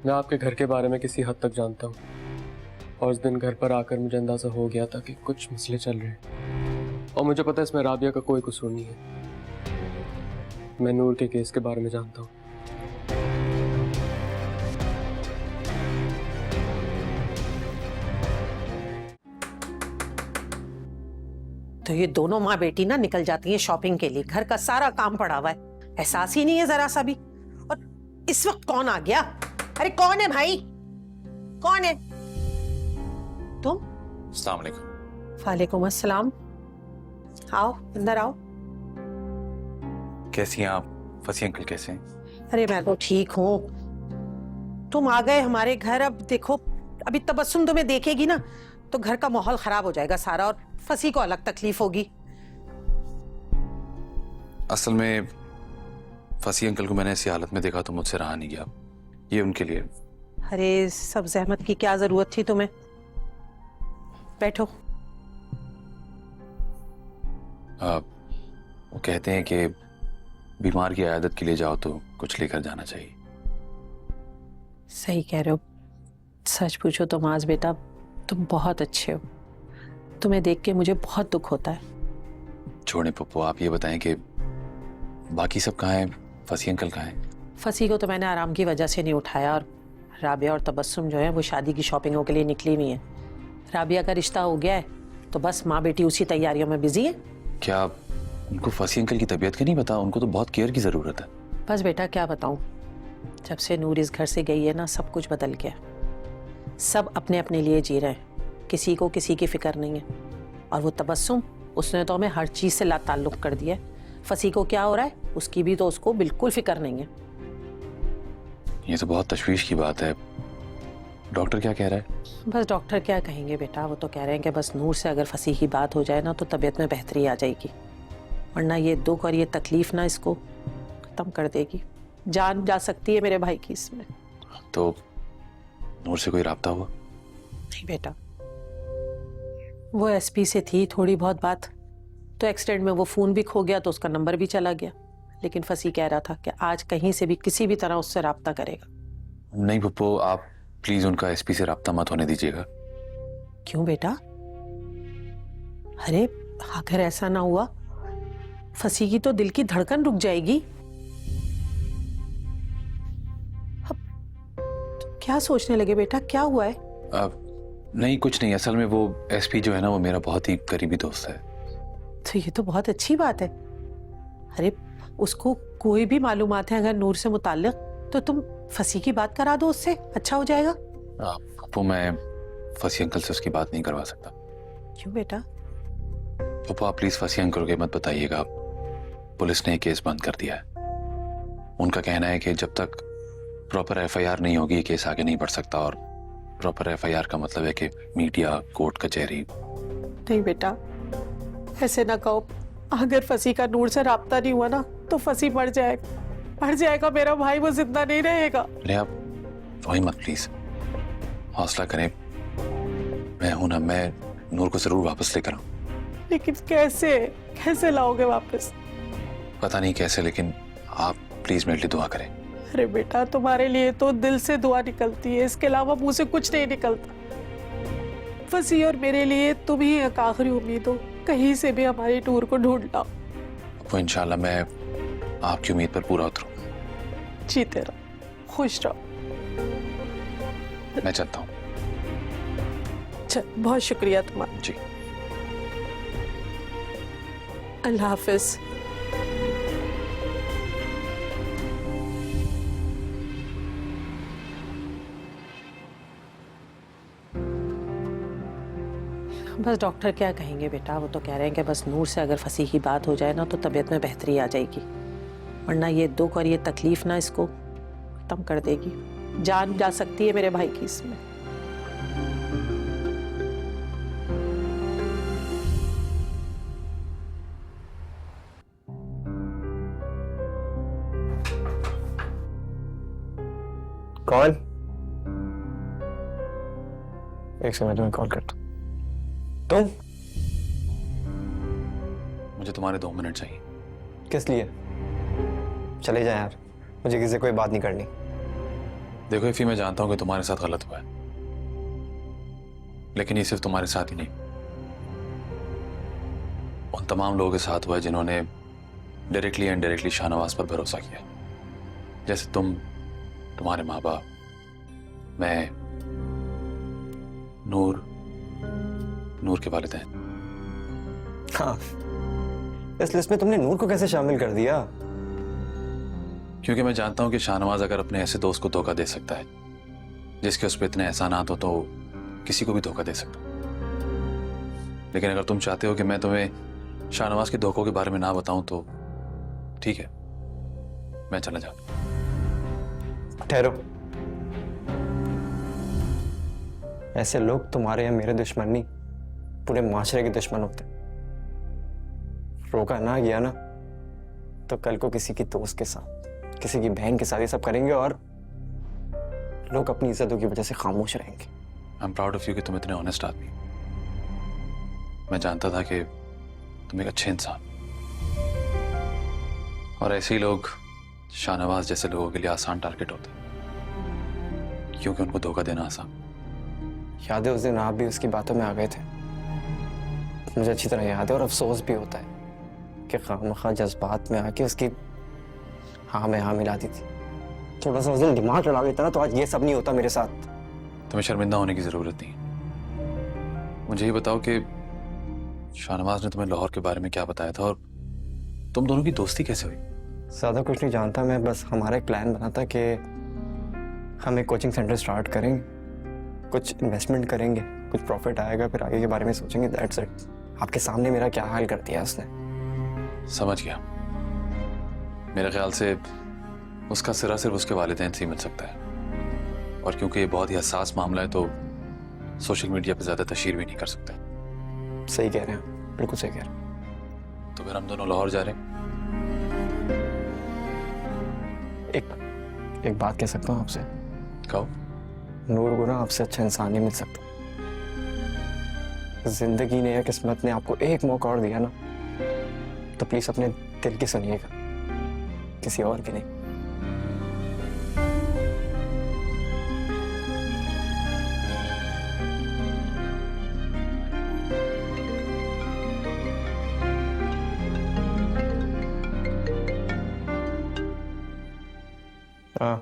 मैं आपके घर के बारे में किसी हद तक जानता हूँ और उस दिन घर पर आकर मुझे अंदाजा हो गया था कि कुछ मसले चल रहे हैं और मुझे पता है इसमें राबिया का कोई कसूर नहीं है। मैं नूर के केस के बारे में जानता हूँ। तो ये दोनों माँ बेटी ना निकल जाती हैं शॉपिंग के लिए, घर का सारा काम पड़ा हुआ है, एहसास ही नहीं है जरा सा भी। और इस वक्त कौन आ गया? अरे कौन है भाई, कौन है? तुम? अस्सलाम वालेकुम। वालेकुम अस्सलाम। आओ अंदर आओ। कैसी हैं आप? फसी अंकल कैसे हैं? अरे मैं तो ठीक हूँ। तुम आ गए हमारे घर, अब देखो अभी तबस्सुम तुम्हें देखेगी ना तो घर का माहौल खराब हो जाएगा सारा और फसी को अलग तकलीफ होगी। असल में फसी अंकल को मैंने ऐसी हालत में देखा तो मुझसे रहा नहीं गया, ये उनके लिए। अरे सब जहमत की क्या जरूरत थी तुम्हें? बैठो। वो कहते हैं कि बीमार की आदत के लिए जाओ तो कुछ लेकर जाना चाहिए। सही कह रहे हो। सच पूछो तो माज बेटा तुम बहुत अच्छे हो, तुम्हें देख के मुझे बहुत दुख होता है। छोड़े पप्पू, आप ये बताएं कि बाकी सब कहाँ हैं? फसी अंकल कहाँ हैं? फसी को तो मैंने आराम की वजह से नहीं उठाया और राबिया और तबस्सुम जो है वो शादी की शॉपिंगों के लिए निकली हुई है। राबिया का रिश्ता हो गया है तो बस माँ बेटी उसी तैयारियों में बिजी है। क्या उनको फसी अंकल की तबीयत की नहीं पता? उनको तो बहुत केयर की जरूरत है। बस बेटा क्या बताऊं, जब से नूर इस घर से गई है ना सब कुछ बदल गया। सब अपने अपने लिए जी रहे हैं, किसी को किसी की फिक्र नहीं है। और वो तबस्सुम, उसने तो हमें हर चीज से लाताल्लुक कर दिया है। फसी को क्या हो रहा है उसकी भी तो उसको बिल्कुल फिक्र नहीं है। ये तो बहुत तशवीश की बात है। डॉक्टर क्या कह रहा है? बस डॉक्टर क्या कहेंगे बेटा, वो तो कह रहे हैं कि बस नूर से अगर फसी की बात हो जाए ना तो तबीयत में बेहतरी आ जाएगी, वरना ये दुख और ये तकलीफ ना इसको खत्म कर देगी। जान जा सकती है मेरे भाई की इसमें। तो नूर से कोई राब्ता हुआ? नहीं बेटा, वो एसपी से थी थोड़ी बहुत बात, तो एक्सीडेंट में वो फोन भी खो गया तो उसका नंबर भी चला गया। लेकिन फसी कह रहा था कि आज कहीं से भी किसी भी तरह उससे राब्ता करेगा। नहीं पप्पू, आप प्लीज उनका एसपी से राब्ता मत होने दीजिएगा। क्यों बेटा? अरे अगर ऐसा ना हुआ फसी की तो दिल की धड़कन रुक जाएगी। अब तुम क्या सोचने लगे बेटा, क्या हुआ है? नहीं कुछ नहीं, असल में वो एसपी जो है ना वो मेरा बहुत ही करीबी दोस्त है। तो ये तो बहुत अच्छी बात है। अरे उसको कोई भी मालूमात है अगर नूर से मुताल्लिक तो तुम फसी की बात करा दो उससे, अच्छा हो जाएगा। पप्पू मैं फसी अंकल से उसकी बात नहीं करवा सकता। क्यों बेटा? पप्पू आप प्लीज फसी अंकल को मत बताइएगा, पुलिस ने केस बंद कर दिया है। उनका कहना है कि जब तक प्रॉपर एफआईआर नहीं होगी ये केस आगे नहीं बढ़ सकता, और प्रॉपर एफआईआर का मतलब है कि मीडिया, कोर्ट कचहरी। नहीं बेटा ऐसे ना कहो, अगर फसी का नूर से राब्ता नहीं हुआ ना तो फसी मर जाएगा मेरा भाई, वो जिंदा नहीं रहेगा। अरे आप वही मत, प्लीज हौसला करें। मैं हूं ना, मैं नूर को जरूर वापस लेकर आऊं। लेकिन कैसे लाओगे वापस? पता नहीं कैसे, लेकिन आप प्लीज मेरे लिए दुआ करें। अरे बेटा तुम्हारे लिए तो दिल से दुआ निकलती है, इसके अलावा मुंह से कुछ नहीं निकलता। फसी और मेरे लिए तुम ही एक आखिरी उम्मीद हो, कहीं से भी हमारी टूर को ढूंढ लाओ। वो इंशाल्लाह मैं आपकी उम्मीद पर पूरा उतरूंगा। जीते रहो, खुश रहो। मैं चलता हूँ। चल बहुत शुक्रिया तुम्हारा। जी अल्लाह हाफिज। बस डॉक्टर क्या कहेंगे बेटा, वो तो कह रहे हैं कि बस नूर से अगर फसी की बात हो जाए ना तो तबीयत में बेहतरी आ जाएगी, वरना ये दुख और ये तकलीफ ना इसको खत्म कर देगी। जान जा सकती है मेरे भाई की इसमें। कौन? एक सेकंड में कॉल करता हूं। तुम? मुझे तुम्हारे 2 मिनट चाहिए। किस लिए? चले जाए यार, मुझे किसी से कोई बात नहीं करनी। देखो इफी, मैं जानता हूं कि तुम्हारे साथ गलत हुआ है, लेकिन ये सिर्फ तुम्हारे साथ ही नहीं, उन तमाम लोगों के साथ हुआ है जिन्होंने डायरेक्टली एंड इनडायरेक्टली शाहनवाज पर भरोसा किया, जैसे तुम, तुम्हारे माँ बाप, मैं, नूर के वालिदैन। हाँ, इस लिस्ट में तुमने नूर को कैसे शामिल कर दिया? क्योंकि मैं जानता हूं कि शाहनवाज अगर अपने ऐसे दोस्त को धोखा दे सकता है जिसके उस पर इतने एहसानात हो, तो किसी को भी धोखा दे सकता। लेकिन अगर तुम चाहते हो कि मैं तुम्हें शाहनवाज के धोखों के बारे में ना बताऊं तो ठीक है, मैं चला जाऊं। ठहरो, ऐसे लोग तुम्हारे या मेरे दुश्मन नहीं, पूरे माशरे के दुश्मन होते। रोका ना गया ना तो कल को किसी की दोस्त के साथ, किसी की बहन के साथ ये सब करेंगे और लोग अपनी इज्जतों की वजह से खामोश रहेंगे। I am proud of you कि तुम इतने ऑनेस्ट आदमी। मैं जानता था कि तुम एक अच्छे इंसान, और ऐसे ही लोग शाहनवाज जैसे लोगों के लिए आसान टारगेट होते, क्योंकि उनको धोखा देना आसान। याद है उस दिन आप भी उसकी बातों में आ गए थे, मुझे अच्छी तरह याद है, और अफसोस भी होता है कि खामखा जज्बात में आके उसकी हाँ में हाँ मिला दी थी। थोड़ा सा उस दिन दिमाग लगा लेता ना तो आज ये सब नहीं होता मेरे साथ। तुम्हें शर्मिंदा होने की जरूरत नहीं। मुझे ये बताओ कि शाहनवाज ने तुम्हें लाहौर के बारे में क्या बताया था, और तुम दोनों की दोस्ती कैसे हुई? ज़्यादा कुछ नहीं जानता मैं, बस हमारा एक प्लान बना था कि हम एक कोचिंग सेंटर स्टार्ट करेंगे, कुछ इन्वेस्टमेंट करेंगे, कुछ प्रॉफिट आएगा, फिर आगे के बारे में सोचेंगे। That's it. आपके सामने मेरा क्या हाल कर दिया उसने। समझ गया। मेरे ख्याल से उसका सिरा सिर्फ उसके वालिदैन से ही मिल सकता है, और क्योंकि ये बहुत ही हसास मामला है तो सोशल मीडिया पे ज्यादा तशहीर भी नहीं कर सकते। सही कह रहे हैं, बिल्कुल सही कह रहे हैं। तो फिर हम दोनों लाहौर जा रहे हैं। एक बात कह सकता हूँ आपसे? कहो। नूर को ना आपसे अच्छा इंसान नहीं मिल सकता। जिंदगी ने या किस्मत ने आपको एक मौका और दिया ना, तो प्लीज अपने दिल की सुनिएगा, किसी और की नहीं। हाँ,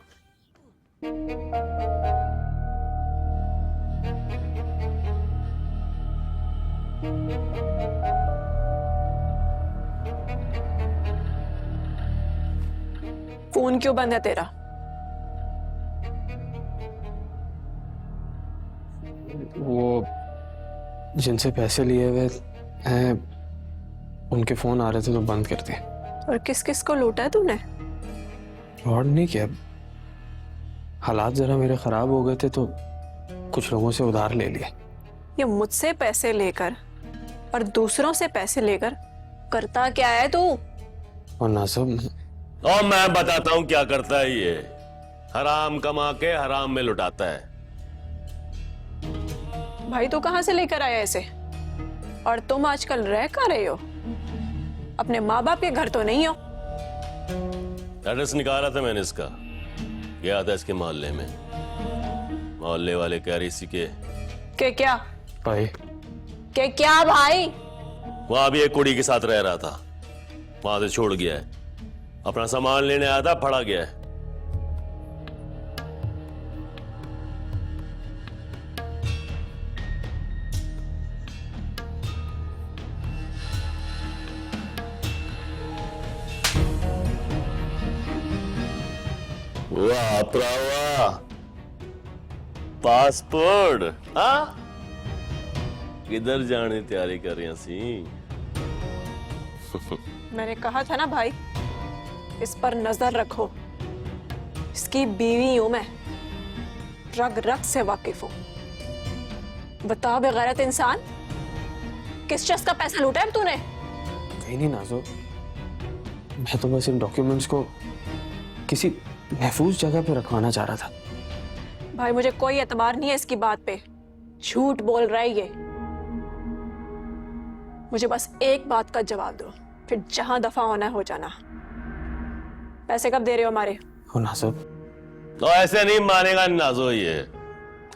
फोन क्यों बंद है तेरा? वो जिनसे पैसे लिए हुए हैं उनके फोन आ रहे थे तो बंद कर दिए। और किस किस को लूटा है तूने? और नहीं किया, हालात जरा मेरे खराब हो गए थे तो कुछ लोगों से उधार ले लिए। ये मुझसे पैसे लेकर और दूसरों से पैसे लेकर करता क्या है तू? और नासब, और मैं बताता हूं क्या करता है ये। हराम कमा के हराम में लुटाता है। भाई तू कहां से लेकर आया ऐसे? और तुम आजकल रह कहाँ रहे हो? अपने माँ बाप के घर तो नहीं हो? एड्रेस निकाला था मैंने इसका, गया था इसके मोहल्ले में। मोहल्ले वाले कह रही सी के क्या भाई के क्या भाई? वहां भी एक कुड़ी के साथ रह रहा था, वहां से छोड़ गया है। अपना सामान लेने आया था, फड़ा गया है। वाह प्रवा, पासपोर्ट। हाँ, किधर जाने की तैयारी कर रही सी? मैंने कहा था ना भाई, इस पर नजर रखो। इसकी बीवी हूं मैं, रग रग से वाकिफ हूं। बता बेगैरत इंसान, किस चीज का पैसा लूटा है तूने? कहीं नहीं नाजो, मैं तो बस इन डॉक्यूमेंट्स को किसी महफूज जगह पे रखवाना चाह रहा था। भाई मुझे कोई एतबार नहीं है इसकी बात पे, झूठ बोल रहा है ये। मुझे बस एक बात का जवाब दो, फिर जहां दफा होना है हो जाना। पैसे कब दे रहे हो हमारे? हो नाजब, तो ऐसे नहीं मानेगा नाजो, ये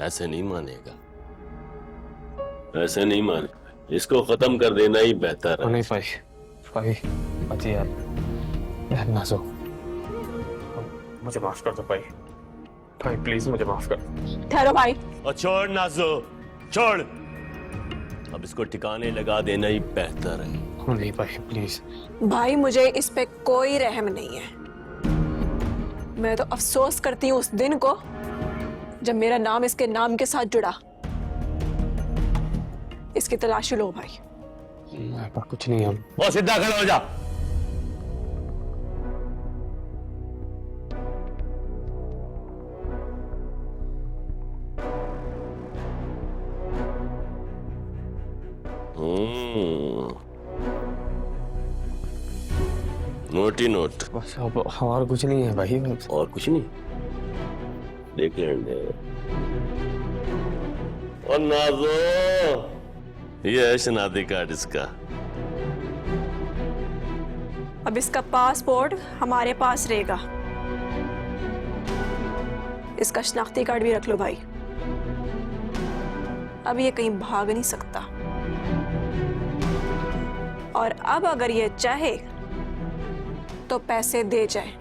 ऐसे नहीं मानेगा, ऐसे नहीं मानेगा। इसको खत्म कर देना ही बेहतर है। नहीं भाई अजी यार नाजो, मुझे माफ कर दो भाई प्लीज मुझे माफ कर। ठहरो भाई। और छोड़ नाजो, छोड़, अब इसको ठिकाने लगा देना ही बेहतर है। नहीं भाई प्लीज। भाई मुझे इस पे कोई रहम नहीं है। मैं तो अफसोस करती हूँ उस दिन को जब मेरा नाम इसके नाम के साथ जुड़ा। इसकी तलाशी लो भाई। मेरे पास कुछ नहीं है। वो सीधा खड़ा हो जा। नोट ही नोट, बस अब और कुछ नहीं है भाई। और कुछ नहीं। देख लेंगे। और नाजो, ये है शनाख्ती कार्ड इसका। अब इसका पासपोर्ट हमारे पास रहेगा। इसका शनाख्ती कार्ड भी रख लो भाई। अब ये कहीं भाग नहीं सकता। और अब अगर ये चाहे तो पैसे दे जाए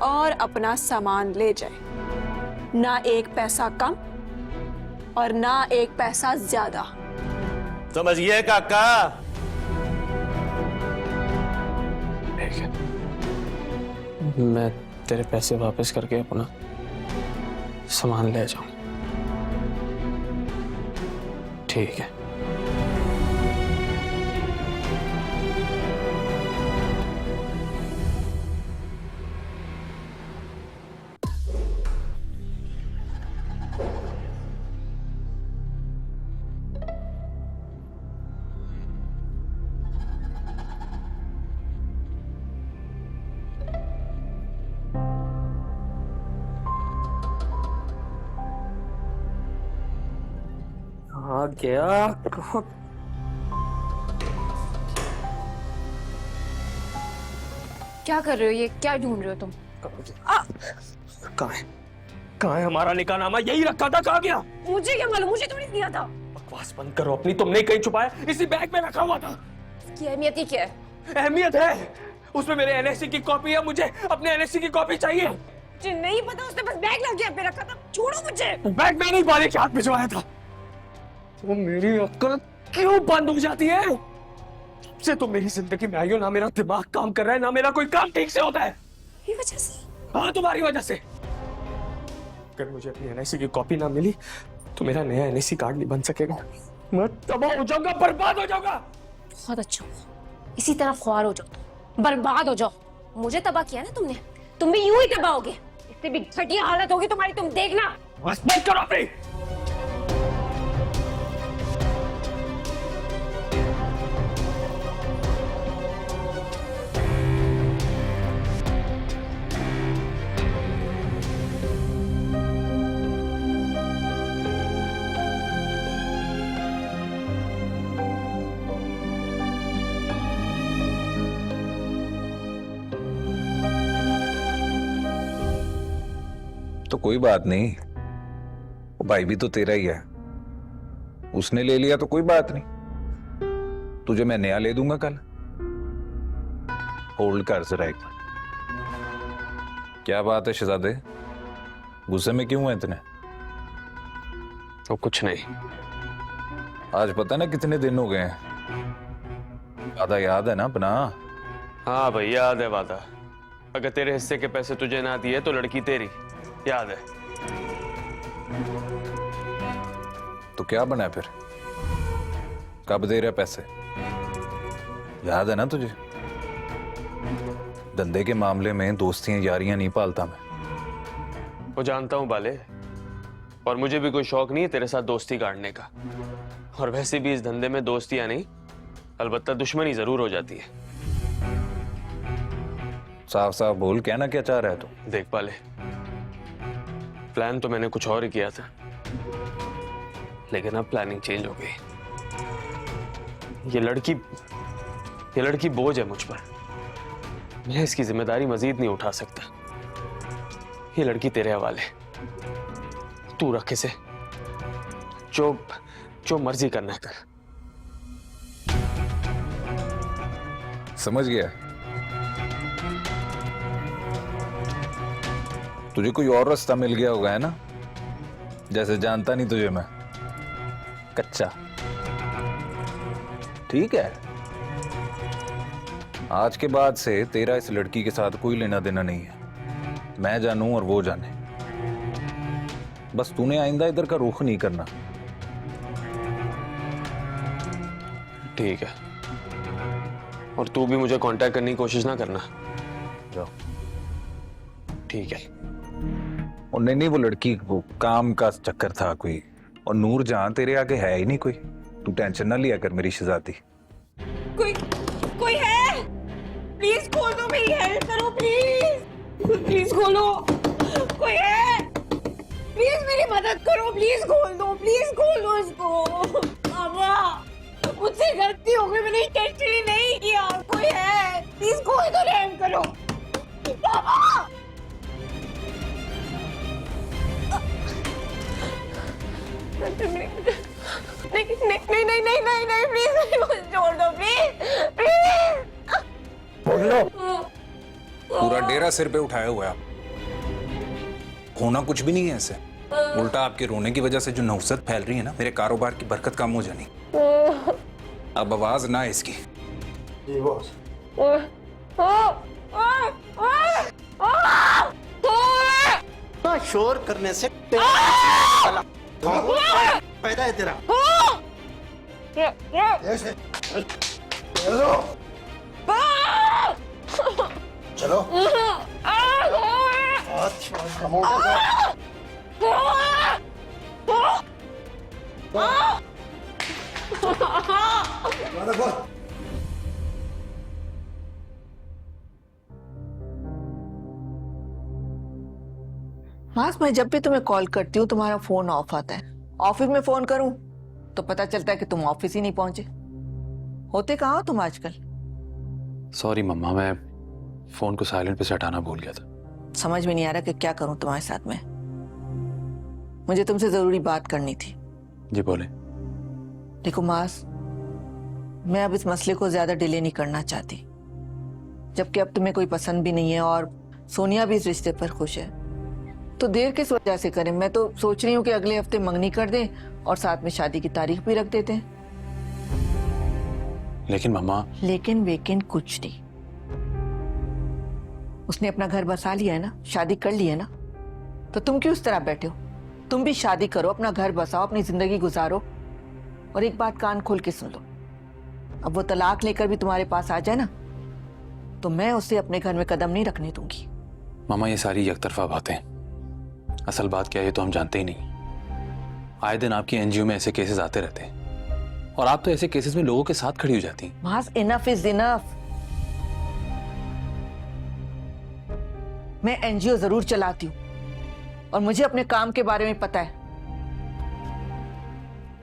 और अपना सामान ले जाए। ना एक पैसा कम और ना एक पैसा ज्यादा। समझिए काका। ठीक है, मैं तेरे पैसे वापस करके अपना सामान ले जाऊं। ठीक है। आ गया। क्या कर रहे हो? ये क्या ढूंढ रहे हो तुम? कहाँ है हमारा निकाहनामा? यही रखा था, कहाँ गया? मुझे क्या मालूम, मुझे थोड़ी दिया था। बकवास बंद करो अपनी। तुमने कहीं छुपाया? इसी बैग में रखा हुआ था। इसकी अहमियत ही क्या है? अहमियत है, उसमें मेरे एनएससी की कॉपी है। मुझे अपने एनएससी की कॉपी चाहिए। मुझे नहीं पता, उसने बस बैग ला के पे रखा था। छोड़ो मुझे। बैग मैंने बाले के हाथ भिजवाया था। वो मेरी अक्ल क्यों बंद हो जाती है? से तो मेरी जिंदगी में आई हो, ना मेरा दिमाग काम कर रहा है, ना मेरा कोई काम ठीक से होता है। ये वजह से? हाँ, तुम्हारी वजह से। अगर मुझे अपनी एनआईसी की कॉपी ना मिली तो मेरा नया एनआईसी कार्ड नहीं बन सकेगा। मैं तबाह हो जाऊंगा, बर्बाद हो जाऊंगा। बहुत अच्छा हुआ, इसी तरह ख्वार हो जाओ तुम, बर्बाद हो जाओ। मुझे तबाह किया ना तुमने, तुम भी यूं ही तबाह होगे। इससे भी घटिया हालत होगी तुम्हारी, तुम देखना। बस बंद करो अपनी। तो कोई बात नहीं, वो भाई भी तो तेरा ही है। उसने ले लिया तो कोई बात नहीं, तुझे मैं नया ले दूंगा कल। होल्ड कर जरा एक मिनट। क्या बात है शहजादे, गुस्से में क्यों है इतने? तो कुछ नहीं। आज पता ना कितने दिन हो गए हैं। वादा याद है ना अपना? हाँ भाई याद है वादा। अगर तेरे हिस्से के पैसे तुझे ना दिए तो लड़की तेरी, याद है। तो क्या बना फिर? कब दे रहा पैसे? याद है ना तुझे? धंधे के मामले में दोस्तियां यारियां नहीं पालता मैं। वो जानता हूं बाले, और मुझे भी कोई शौक नहीं है तेरे साथ दोस्ती काटने का। और वैसे भी इस धंधे में दोस्तियां नहीं, अलबत्ता दुश्मनी जरूर हो जाती है। साफ साफ बोल, कहना क्या चाह रहा है तू? देख बाले, प्लान तो मैंने कुछ और ही किया था, लेकिन अब प्लानिंग चेंज हो गई। ये लड़की बोझ है मुझ पर। मैं इसकी जिम्मेदारी मजीद नहीं उठा सकता। ये लड़की तेरे हवाले, तू रख इसे, जो जो मर्जी करना है कर। समझ गया? तुझे कोई और रास्ता मिल गया होगा, है ना? जैसे जानता नहीं तुझे मैं, कच्चा। ठीक है, आज के बाद से तेरा इस लड़की के साथ कोई लेना देना नहीं है। मैं जानूं और वो जाने। बस तूने आइंदा इधर का रुख नहीं करना। ठीक है, और तू भी मुझे कांटेक्ट करने की कोशिश ना करना। जाओ। ठीक है। और नहीं, वो लड़की वो काम का चक्कर था कोई, और नूर जहां तेरे आगे है ही नहीं कोई। तू टेंशन ना लिया कर मेरी शहजादी। कोई है? प्लीज खोल दो, मेरी हेल्प करो प्लीज। प्लीज खोलो, कोई है? प्लीज मेरी मदद करो, प्लीज खोल दो इसको। बाबा, मुझसे गलती हो गई, मैंने टेस्ट ही नहीं किया। कोई है? प्लीज खोल दो, रहम करो बाबा। नहीं प्लीज मुझे छोड़ दो, प्लीज। बोल लो। पूरा डेरा सिर पे उठाया हुआ है। होना कुछ भी नहीं है ऐसे। उल्टा आपके रोने की वजह से जो नौसत फैल रही है ना, मेरे कारोबार की बरकत कम हो जानी। अब आवाज ना है इसकी। शोर करने से पैदा है तेरा। ऐसे चलो मास, मैं जब भी तुम्हें कॉल करती हूँ तुम्हारा फोन ऑफ आता है। ऑफिस में फोन करूँ तो पता चलता है कि तुम ऑफिस ही नहीं पहुंचे। होते कहाँ हो तुम आजकल? सॉरी मम्मा, मैं फोन को साइलेंट पे से हटाना भूल गया था। समझ में नहीं आ रहा कि क्या करूं तुम्हारे साथ में। मुझे तुमसे जरूरी बात करनी थी। जी बोले। देखो मास, मैं अब इस मसले को ज्यादा डिले नहीं करना चाहती, जबकि अब तुम्हें कोई पसंद भी नहीं है और सोनिया भी इस रिश्ते पर खुश है। तो देर किस वजह से करें? मैं तो सोच रही हूँ कि अगले हफ्ते मंगनी कर दें और साथ में शादी की तारीख भी रख देते हैं। लेकिन मम्मा। लेकिन वेकिन कुछ नहीं। उसने अपना घर बसा लिया है ना, शादी कर ली है ना, तो तुम क्यों इस तरह बैठे हो? तुम भी शादी करो, अपना घर बसाओ, अपनी जिंदगी गुजारो। और एक बात कान खोल के सुन लो, अब वो तलाक लेकर भी तुम्हारे पास आ जाए ना, तो मैं उसे अपने घर में कदम नहीं रखने दूंगी। मामा, ये सारी एकतरफा बातें, असल बात क्या है ये तो हम जानते ही नहीं। आए दिन आपकी एनजीओ में ऐसे केसेस आते रहते हैं और आप तो ऐसे केसेस में लोगों के साथ खड़ी हो जाती हैं। मास, इनफ इज इनफ। मैं एनजीओ जरूर चलाती हूँ और मुझे अपने काम के बारे में पता है,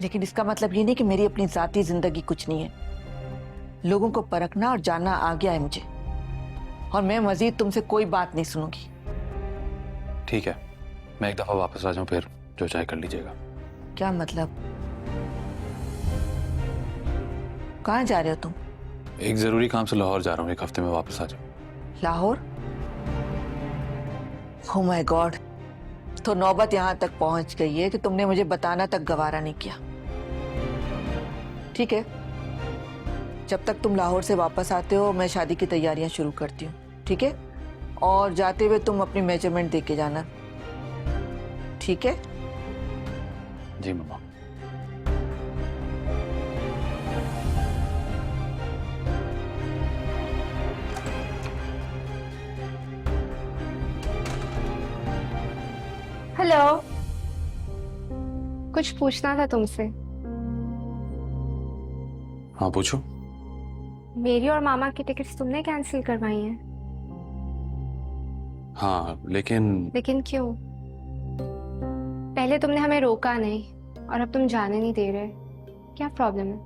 लेकिन इसका मतलब ये नहीं कि मेरी अपनी जाती जिंदगी कुछ नहीं है। लोगों को परखना और जानना आ गया है मुझे, और मैं मजीद तुमसे कोई बात नहीं सुनूंगी। ठीक है, मैं एक दफा वापस आ जाऊं, फिर जो चाहे कर लीजिएगा। क्या मतलब? कहाँ जा रहे हो तुम? एक जरूरी काम से लाहौर जा रहा हूँ, एक हफ्ते में वापस आ जाऊं। लाहौर? ओह माय गॉड, तो नौबत यहां तक पहुंच गई है कि तुमने मुझे बताना तक गवारा नहीं किया। ठीक है, जब तक तुम लाहौर से वापस आते हो मैं शादी की तैयारियां शुरू करती हूँ। ठीक है, और जाते हुए तुम अपनी मेजरमेंट दे के जाना। ठीक है? जी मम्मा। हेलो, कुछ पूछना था तुमसे। हाँ पूछो। मेरी और मामा की टिकट्स तुमने कैंसिल करवाई हैं। हाँ लेकिन क्यों? पहले तुमने हमें रोका नहीं और अब तुम जाने नहीं दे रहे, क्या प्रॉब्लम है?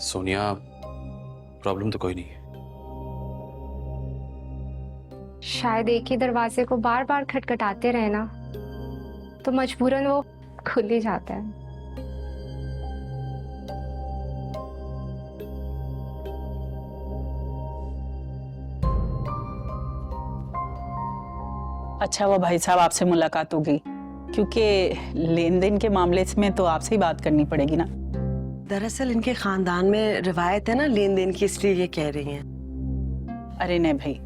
सोनिया, प्रॉब्लम तो कोई नहीं है। शायद एक ही दरवाजे को बार बार खटखटाते रहे ना, तो मजबूरन वो खुल ही जाता है। अच्छा हुआ भाई साहब आपसे मुलाकात हो गई, क्योंकि लेन देन के मामले में तो आपसे ही बात करनी पड़ेगी ना। दरअसल इनके खानदान में रिवायत है ना लेन देन की, इसलिए ये कह रही हैं। अरे नहीं भाई,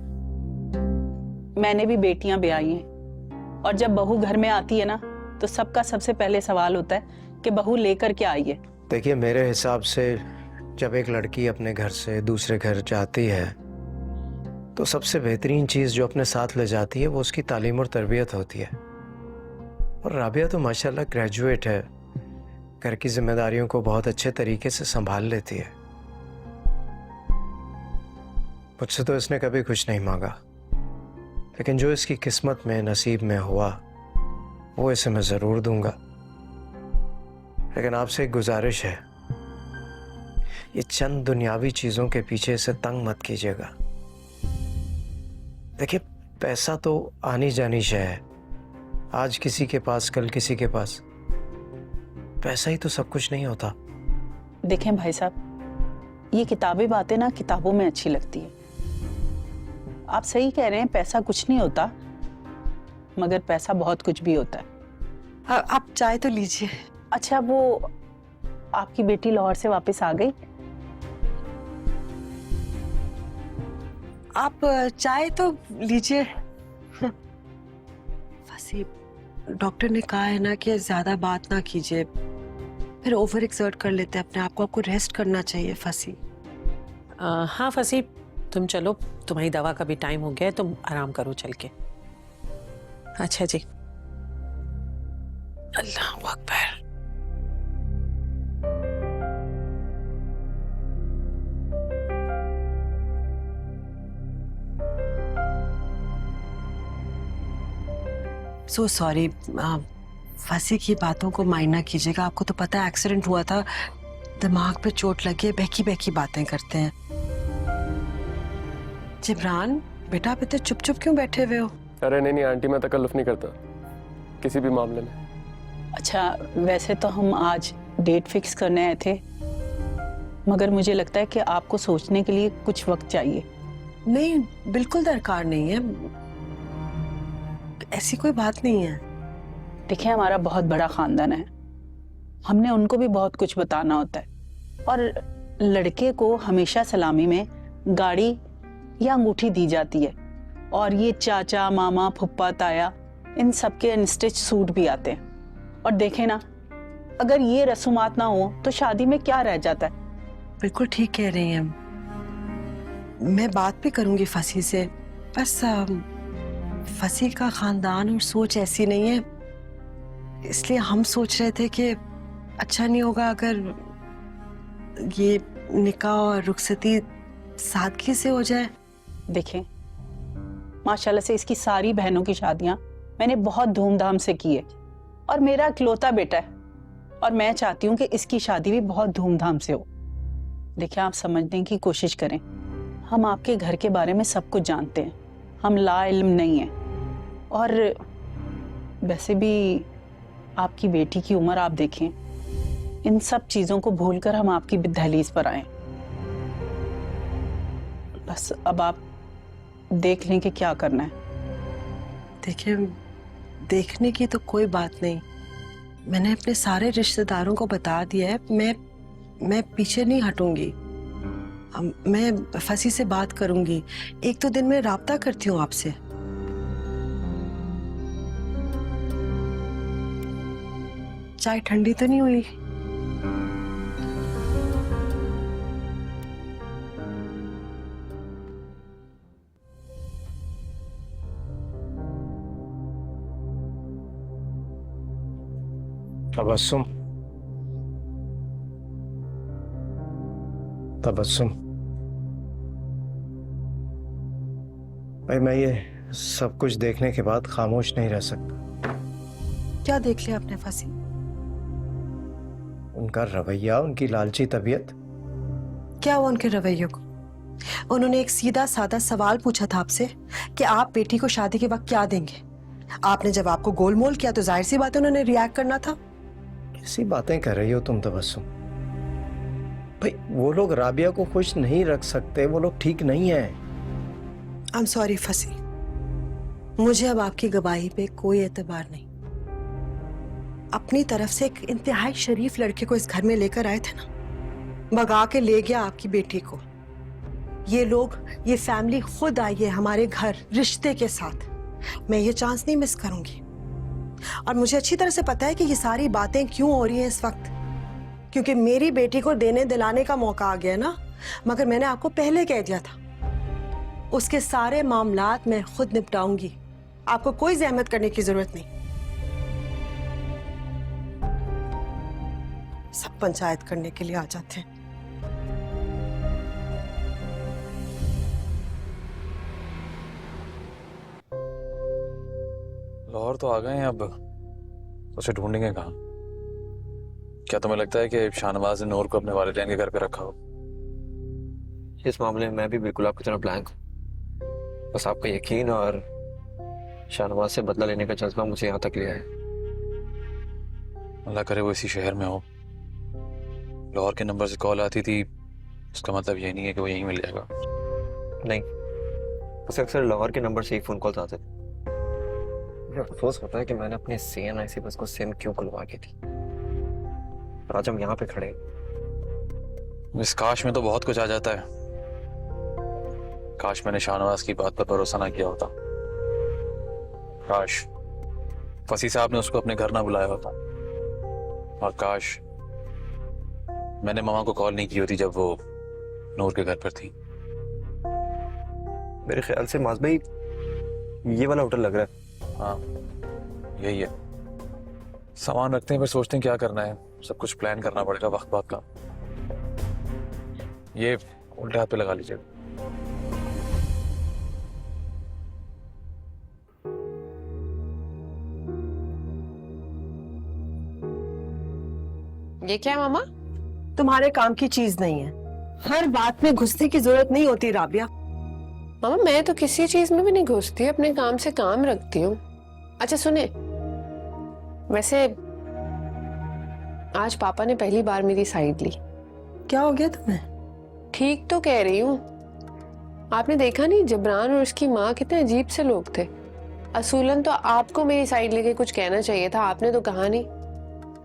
मैंने भी बेटियां ब्याही हैं, और जब बहू घर में आती है ना तो सबका सबसे पहले सवाल होता है कि बहू लेकर के आई है। देखिए, मेरे हिसाब से जब एक लड़की अपने घर से दूसरे घर जाती है तो सबसे बेहतरीन चीज़ जो अपने साथ ले जाती है वो उसकी तालीम और तरबियत होती है। और राबिया तो माशाल्लाह ग्रेजुएट है, घर की जिम्मेदारियों को बहुत अच्छे तरीके से संभाल लेती है। मुझसे तो इसने कभी कुछ नहीं मांगा, लेकिन जो इसकी किस्मत में नसीब में हुआ वो इसे मैं ज़रूर दूंगा। लेकिन आपसे एक गुजारिश है, ये चंद दुनियावी चीज़ों के पीछे इसे तंग मत कीजिएगा। देखिए, पैसा तो आनी जानी शय है, आज किसी के पास कल किसी के पास। पैसा ही तो सब कुछ नहीं होता। देखें भाई साहब, ये किताबी बातें ना किताबों में अच्छी लगती है। आप सही कह रहे हैं, पैसा कुछ नहीं होता, मगर पैसा बहुत कुछ भी होता है। आप चाय तो लीजिए। अच्छा, वो आपकी बेटी लाहौर से वापस आ गई? आप चाय तो लीजिए। फसी, डॉक्टर ने कहा है ना कि ज्यादा बात ना कीजिए, फिर ओवर एक्सर्ट कर लेते हैं अपने आप को। आपको रेस्ट करना चाहिए फसी। हाँ फसी, तुम चलो, तुम्हारी दवा का भी टाइम हो गया है, तुम आराम करो चल के। अच्छा जी। अल्लाह अकबर। सो सॉरी, फसी की बातों को मायना कीजिएगा। आपको तो पता है एक्सीडेंट हुआ था, दिमाग पे चोट लगी है, बहकी बहकी बातें करते हैं। जिब्रान बेटा, आप इतने चुप चुप क्यों बैठे हुए हो? अरे नहीं नहीं आंटी, मैं तकल्लुफ नहीं करता किसी भी मामले में। अच्छा, वैसे तो हम आज डेट फिक्स करने आए थे, मगर मुझे लगता है कि आपको सोचने के लिए कुछ वक्त चाहिए। नहीं, बिल्कुल दरकार नहीं है, ऐसी कोई बात नहीं है। देखिए, हमारा बहुत बड़ा खानदान है, हमने उनको भी बहुत कुछ बताना होता है, और लड़के को हमेशा सलामी में गाड़ी या अंगूठी दी जाती है, और ये चाचा मामा फुप्पा ताया इन सबके अनस्टिच सूट भी आते हैं। और देखें ना, अगर ये रसूमात ना हो तो शादी में क्या रह जाता है। बिल्कुल ठीक कह रही हैं, मैं बात भी करूंगी फसी से। बस फसी का खानदान और सोच ऐसी नहीं है, इसलिए हम सोच रहे थे कि अच्छा नहीं होगा अगर ये निकाह और रुखसती सादगी से हो जाए। देखें, माशाल्लाह से इसकी सारी बहनों की शादियां मैंने बहुत धूमधाम से की है, और मेरा इकलौता बेटा है, और मैं चाहती हूँ कि इसकी शादी भी बहुत धूमधाम से हो। देखिए, आप समझने की कोशिश करें, हम आपके घर के बारे में सब कुछ जानते हैं, हम ला इल्म नहीं हैं। और वैसे भी आपकी बेटी की उम्र आप देखें, इन सब चीज़ों को भूलकर हम आपकी दहलीज पर आए। बस अब आप देख लें कि क्या करना है। देखिए, देखने की तो कोई बात नहीं, मैंने अपने सारे रिश्तेदारों को बता दिया है। मैं पीछे नहीं हटूंगी, मैं फसी से बात करूंगी। एक दो दिन में राब्ता करती हूँ आपसे। चाय ठंडी तो नहीं हुई? तबस्सुम, तबस्सुम। भाई, मैं ये सब कुछ देखने के बाद खामोश नहीं रह सकता। क्या देख लिया आपने फसी? उनका रवैया, उनकी लालची तबीयत। क्या हुआ उनके रवैये को? उन्होंने एक सीधा साधा सवाल पूछा था आपसे कि आप बेटी को शादी के वक्त क्या देंगे। आपने जब आपको गोलमोल किया तो जाहिर सी बात है उन्होंने रिएक्ट करना था। कैसी बातें कर रही हो तुम तबस्सुम? भाई वो लोग राबिया को खुश नहीं रख सकते, वो लोग ठीक नहीं है। आई एम सॉरी फसी, मुझे अब आपकी गवाही पे कोई एतबार नहीं। अपनी तरफ से एक इंतहाई शरीफ लड़के को इस घर में लेकर आए थे ना, भगा के ले गया आपकी बेटी को। ये लोग, ये फैमिली खुद आई है हमारे घर रिश्ते के साथ। मैं ये चांस नहीं मिस करूंगी। और मुझे अच्छी तरह से पता है कि ये सारी बातें क्यों हो रही हैं इस वक्त, क्योंकि मेरी बेटी को देने दिलाने का मौका आ गया ना। मगर मैंने आपको पहले कह दिया था, उसके सारे मामलात मैं खुद निपटाऊंगी, आपको कोई जहमत करने की जरूरत नहीं। सब पंचायत करने के लिए आ जाते हैं। लाहौर तो आ गए हैं, अब उसे ढूंढेंगे कहाँ? क्या तुम्हें लगता है कि शाहनवाज ने नूर को अपने वालिदैन के घर पे रखा हो? इस मामले में मैं भी बिल्कुल आपकी तरह ब्लैंक हूँ। बस आपका यकीन और शाहनवाज से बदला लेने का जज्बा मुझे यहाँ तक ले आया। अल्लाह करे वो इसी शहर में हो। लाहौर के नंबर से कॉल आती थी, उसका मतलब ये नहीं है कि वो यहीं मिल जाएगा। नहीं, उसे अक्सर लाहौर के नंबर से ही फोन कॉल्स आते थे। मुझे अफसोस होता है कि मैंने अपने CNI से बस को सिम क्यों खुलवा के थी। आज हम यहाँ पे खड़े। इस काश में तो बहुत कुछ आ जाता है। काश मैंने शाहनवाज की बात पर भरोसा ना किया होता। काश फसी साहब ने उसको अपने घर ना बुलाया होता। और काश मैंने मामा को कॉल नहीं की होती जब वो नूर के घर पर थी। मेरे ख्याल से माज भाई ये वाला होटल लग रहा है। हाँ यही है। सामान रखते हैं फिर सोचते हैं क्या करना है। सब कुछ प्लान करना पड़ेगा वक्त बाद का। ये उल्टे हाथ पे लगा लीजिएगा। ये क्या मामा? तुम्हारे काम की चीज नहीं है। हर बात में घुसने की जरूरत नहीं होती राबिया। मामा मैं तो किसी चीज में भी नहीं घुसती, अपने काम से काम रखती हूँ। अच्छा सुने, वैसे आज पापा ने पहली बार मेरी साइड ली। क्या हो गया तुम्हें? ठीक तो कह रही हूँ। आपने देखा नहीं जबरान और उसकी माँ कितने अजीब से लोग थे। असूलन तो आपको मेरी साइड लेके कुछ कहना चाहिए था, आपने तो कहा नहीं,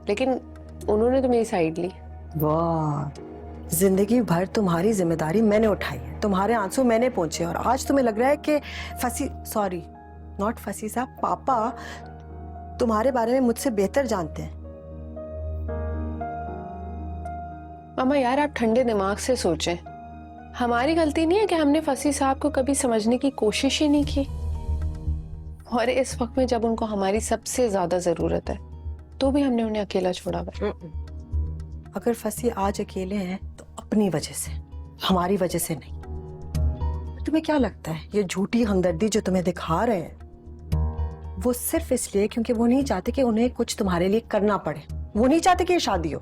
लेकिन उन्होंने तो मेरी साइड ली। वाह, जिंदगी भर तुम्हारी जिम्मेदारी मैंने उठाई है, तुम्हारे आंसू मैंने पहुंचे, और आज तुम्हें लग रहा है कि सॉरी नॉट फसी साहब, पापा तुम्हारे बारे में मुझसे बेहतर जानते हैं। मामा यार आप ठंडे दिमाग से सोचें। हमारी गलती नहीं है कि हमने फसी साहब को कभी समझने की कोशिश ही नहीं की, और इस वक्त में जब उनको हमारी सबसे ज्यादा जरूरत है तो भी हमने उन्हें अकेला छोड़ा हुआ। अगर फसी आज अकेले हैं तो अपनी वजह से, हमारी वजह से नहीं। तुम्हें क्या लगता है ये झूठी हमदर्दी जो तुम्हें दिखा रहे हैं वो सिर्फ इसलिए क्योंकि वो नहीं चाहते कि उन्हें कुछ तुम्हारे लिए करना पड़े, वो नहीं चाहते कि ये शादी हो।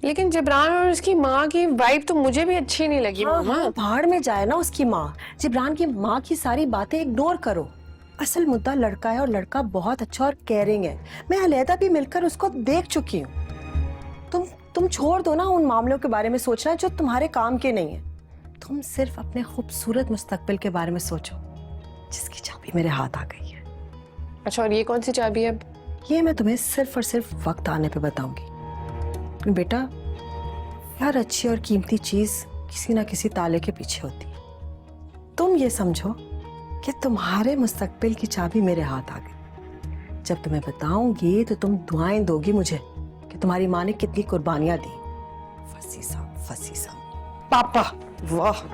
लेकिन जिब्रान और उसकी माँ की वाइब तो मुझे भी अच्छी नहीं लगी। हाँ, हाँ, भाड़ में जाए ना उसकी माँ। जिब्रान की माँ की सारी बातें इग्नोर करो। असल मुद्दा लड़का है, और लड़का बहुत अच्छा और केयरिंग है। मैं अलहदा भी मिलकर उसको देख चुकी हूँ। तुम छोड़ दो ना उन मामलों के बारे में सोचना जो तुम्हारे काम के नहीं है। तुम सिर्फ अपने खूबसूरत मुस्तकबिल के बारे में सोचो, जिसकी चाबी मेरे हाथ आ गई है। अच्छा, और ये कौन सी चाबी है? ये मैं तुम्हें सिर्फ और सिर्फ वक्त आने पे बताऊंगी। बेटा यार, अच्छी और कीमती चीज किसी ना किसी ताले के पीछे होती है। तुम ये समझो कि तुम्हारे मुस्तकबिल की चाबी मेरे हाथ आ गई। जब तुम्हें बताऊंगी तो तुम दुआएं दोगी मुझे कि तुम्हारी माँ ने कितनी कुर्बानियां दी। फसी साहब पापा, वाह।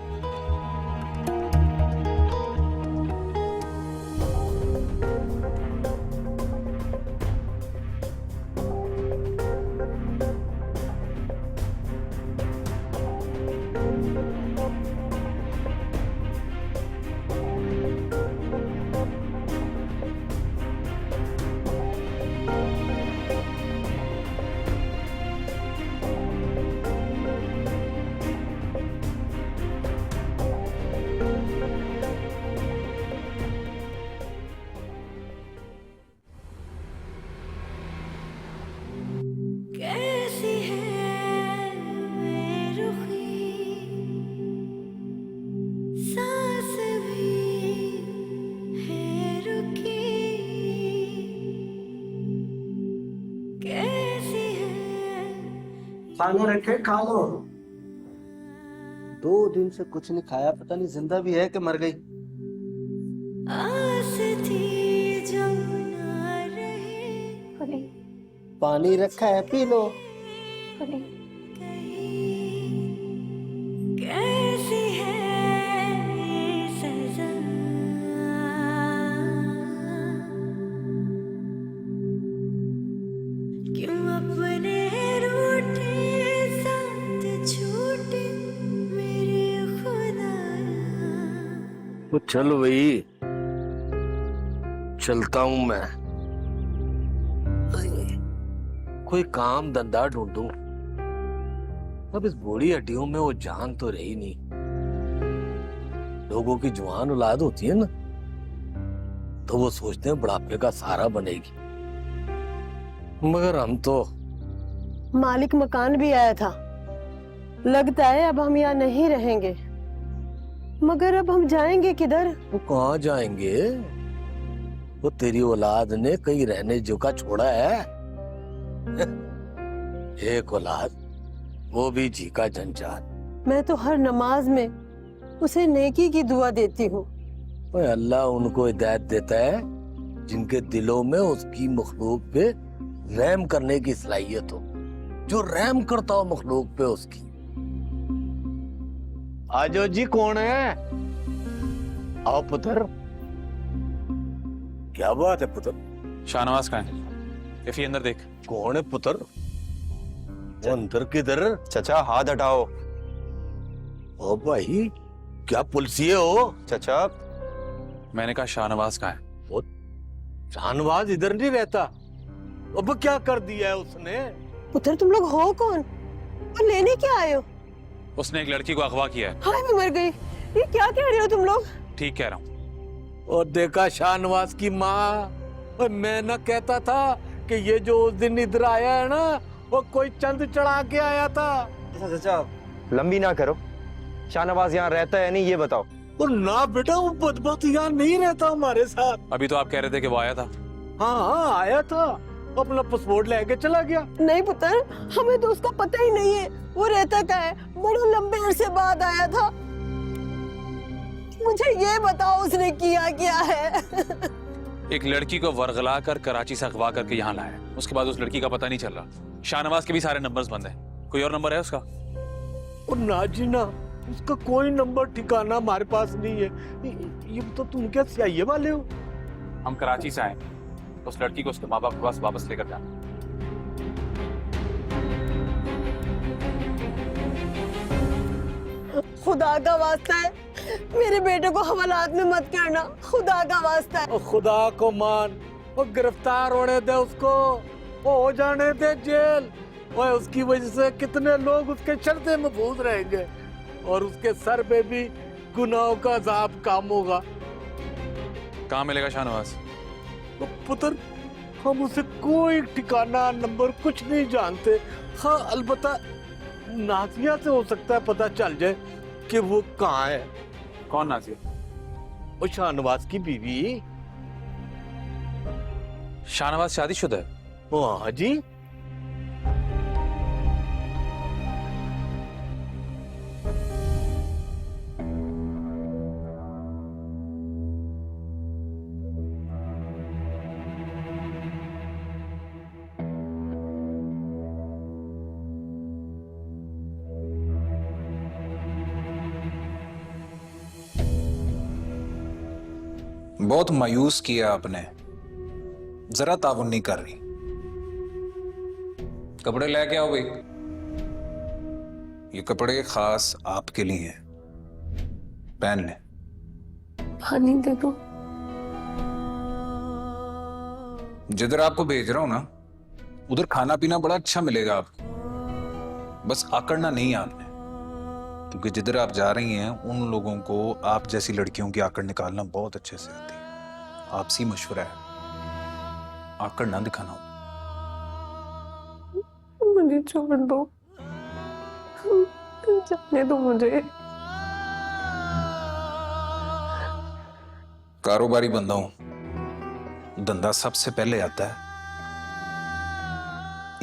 कैसी है बेरुखी, सांस भी है रुकी, कैसी है। खाना रखे खा लो। 2 दिन से कुछ नहीं खाया, पता नहीं जिंदा भी है कि मर गई। आस थी जो ना रही, पानी रखा है पी लो। कैसी है ये सजा, क्यों अपने रूठे साथ छूटे मेरे खुदाया। वो चलो भाई, चलता हूं मैं। कोई काम धंधा ढूंढूं। अब इस बूढ़ी हड्डियों में वो जान तो रही नहीं। लोगों की जवान औलाद होती है ना, तो वो सोचते हैं बुढ़ापे का सहारा बनेगी, मगर हम तो। मालिक मकान भी आया था। लगता है अब हम यहाँ नहीं रहेंगे, मगर अब हम जाएंगे किधर? वो कहाँ जाएंगे? वो तेरी औलाद ने कहीं रहने जोगा छोड़ा है। एक औलाद, वो भी जी का जंजाल। मैं तो हर नमाज में उसे नेकी की दुआ देती हूँ। अल्लाह उनको हिदायत देता है जिनके दिलों में उसकी मखलूक पे रहम करने की सलाहियत हो, जो रहम करता हो मखलूक पे उसकी। आजो जी, कौन है? आओ पुत्र। क्या बात है पुत्र? शाहनवाज कहाँ है? इफी अंदर देख। कौन है पुत्र? वो अंदर किधर? चचा हाथ हटाओ। ओ भाई, क्या पुलिसिये हो? चचा मैंने कहा शाहनवाज कहाँ है? वो शाहनवाज इधर नहीं रहता। अब क्या कर दिया है उसने? पुत्र तुम लोग हो कौन और लेने क्या आए हो? उसने एक लड़की को अगवा किया है। हाय मैं मर गई। ये क्या कह रहे हो तुम लोग? ठीक कह रहा हूँ। और देखा शाहनवाज की माँ, और मैं ना कहता था कि ये जो उस दिन इधर आया है ना, वो कोई चंद चढ़ा के आया था। चचा लंबी ना करो। शाहनवाज यहाँ रहता है नहीं ये बताओ। और ना बेटा, वो बदबख्त यहाँ नहीं रहता हमारे साथ। अभी तो आप कह रहे थे कि वो आया था। हाँ आया था, अपना पासपोर्ट लेके चला गया। नहीं पुत्र, हमें तो उसका पता ही नहीं है वो रहता क्या है। बड़े लंबे अरसे बाद आया था। मुझे ये बताओ उसने किया क्या है? एक लड़की को वरगला कर कराची से अगवा करके यहाँ लाया। उसके बाद उस लड़की का पता नहीं चल रहा। शाहनवाज के भी सारे नंबर्स बंद हैं। कोई और नंबर है उसका? और ना जी ना, उसका कोई नंबर ठिकाना हमारे पास नहीं है। ये तो तुम क्या CIA वाले हो? हम कराची से आए, तो उस लड़की को उसके माँ बाप के पास वापस लेकर जाना। खुदा का वास्ता है, मेरे बेटे को हवालात में मत करना। खुदा का वास्ता है। खुदा को मान, वो गिरफ्तार होने दे उसको, वो हो जाने दे जेल। और उसकी वजह से कितने लोग उसके चलते महफूज रहेंगे, और उसके सर पे भी गुनाहों का अजाब काम होगा। कहाँ मिलेगा शाहनवाज? तो पुत्र, हम उसे कोई ठिकाना नंबर कुछ नहीं जानते। हाँ अलबत्ता नाजिया से हो सकता है पता चल जाए कि वो कहाँ है। कौन नाजिया? वो शाहनवाज की बीवी। शाहनवाज शादीशुदा है? हाँ जी। बहुत मायूस किया आपने, जरा ताउन नहीं कर रही। कपड़े लेके आओ भाई, ये कपड़े खास आपके लिए हैं, पहन ले। पानी दे दो। जिधर आपको भेज रहा हूं ना, उधर खाना पीना बड़ा अच्छा मिलेगा आपको। बस आकड़ना नहीं है आपने। क्योंकि जिधर आप जा रही हैं उन लोगों को आप जैसी लड़कियों की आकड़ निकालना बहुत अच्छे से आती है। आपसी मशवरा है, आकड़ ना दिखाना। मुझे छोड़ दो, जाने दो मुझे। कारोबारी बंदा हूं, धंधा सबसे पहले आता है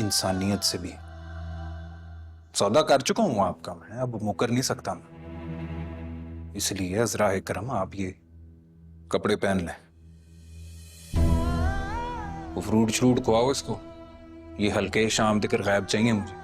इंसानियत से भी। सौदा कर चुका हूं आपका मैं, अब मुकर नहीं सकता मैं। इसलिए अज़राए करम आप ये कपड़े पहन लें, वो फ्रूट श्रूट खुआओ इसको। ये हल्के शाम तक गायब चाहिए मुझे।